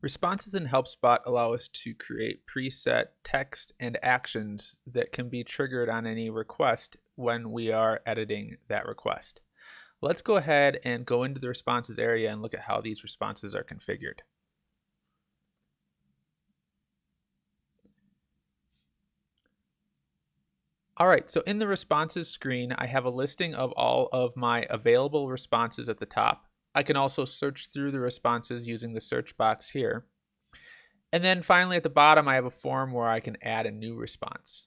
Responses in HelpSpot allow us to create preset text and actions that can be triggered on any request when we are editing that request. Let's go ahead and go into the responses area and look at how these responses are configured. All right, so in the responses screen, I have a listing of all of my available responses at the top. I can also search through the responses using the search box here. And then finally at the bottom, I have a form where I can add a new response.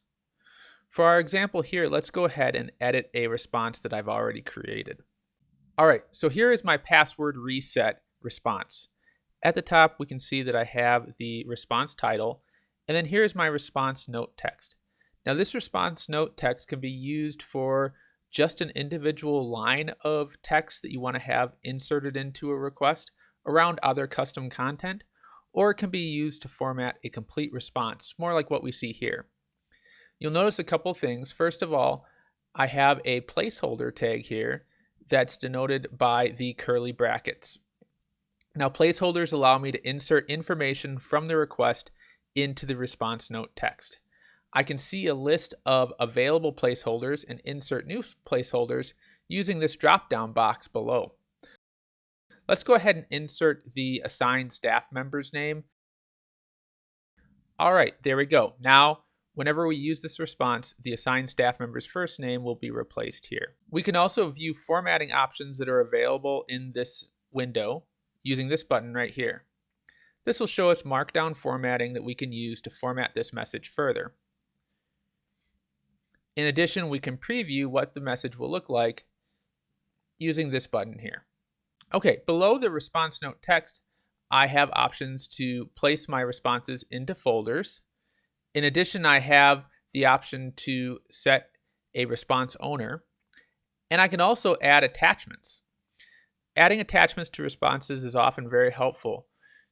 For our example here, let's go ahead and edit a response that I've already created. All right, so here is my password reset response. At the top, we can see that I have the response title, and then here's my response note text. Now this response note text can be used for just an individual line of text that you want to have inserted into a request around other custom content, or it can be used to format a complete response, more like what we see here. You'll notice a couple things. First of all, I have a placeholder tag here that's denoted by the curly brackets. Now placeholders allow me to insert information from the request into the response note text. I can see a list of available placeholders and insert new placeholders using this drop-down box below. Let's go ahead and insert the assigned staff member's name. All right, there we go. Now, whenever we use this response, the assigned staff member's first name will be replaced here. We can also view formatting options that are available in this window using this button right here. This will show us markdown formatting that we can use to format this message further. In addition, we can preview what the message will look like using this button here. Okay, below the response note text, I have options to place my responses into folders. In addition, I have the option to set a response owner, and I can also add attachments. Adding attachments to responses is often very helpful.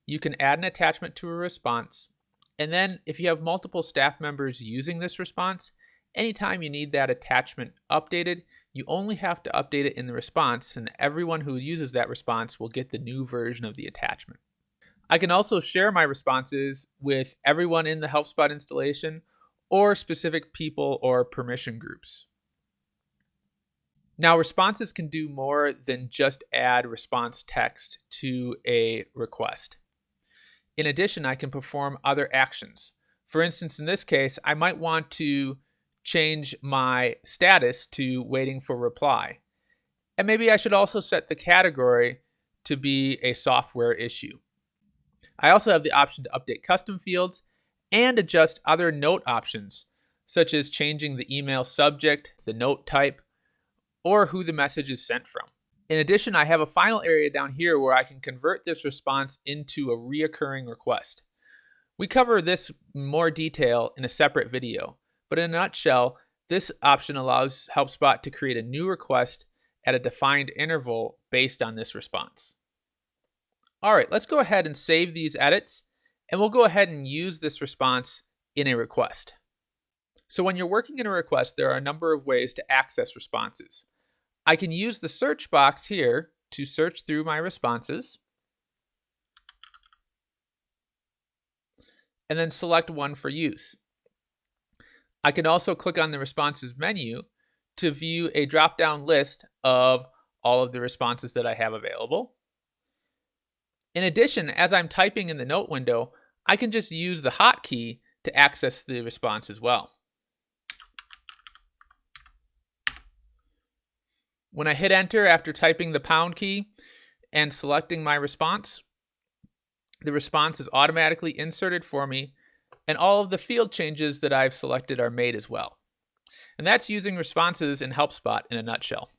You can add an attachment to a response, and then if you have multiple staff members using this response, anytime you need that attachment updated, you only have to update it in the response, and everyone who uses that response will get the new version of the attachment. I can also share my responses with everyone in the HelpSpot installation or specific people or permission groups. Now, responses can do more than just add response text to a request. In addition, I can perform other actions. For instance, in this case, I might want to change my status to waiting for reply. And maybe I should also set the category to be a software issue. I also have the option to update custom fields and adjust other note options, such as changing the email subject, the note type, or who the message is sent from. In addition, I have a final area down here where I can convert this response into a reoccurring request. We cover this in more detail in a separate video, but in a nutshell, this option allows HelpSpot to create a new request at a defined interval based on this response. All right, let's go ahead and save these edits, and we'll go ahead and use this response in a request. So when you're working in a request, there are a number of ways to access responses. I can use the search box here to search through my responses, and then select one for use. I can also click on the responses menu to view a drop-down list of all of the responses that I have available. In addition, as I'm typing in the note window, I can just use the hotkey to access the response as well. When I hit enter after typing the pound key and selecting my response, the response is automatically inserted for me, and all of the field changes that I've selected are made as well. And that's using responses in HelpSpot in a nutshell.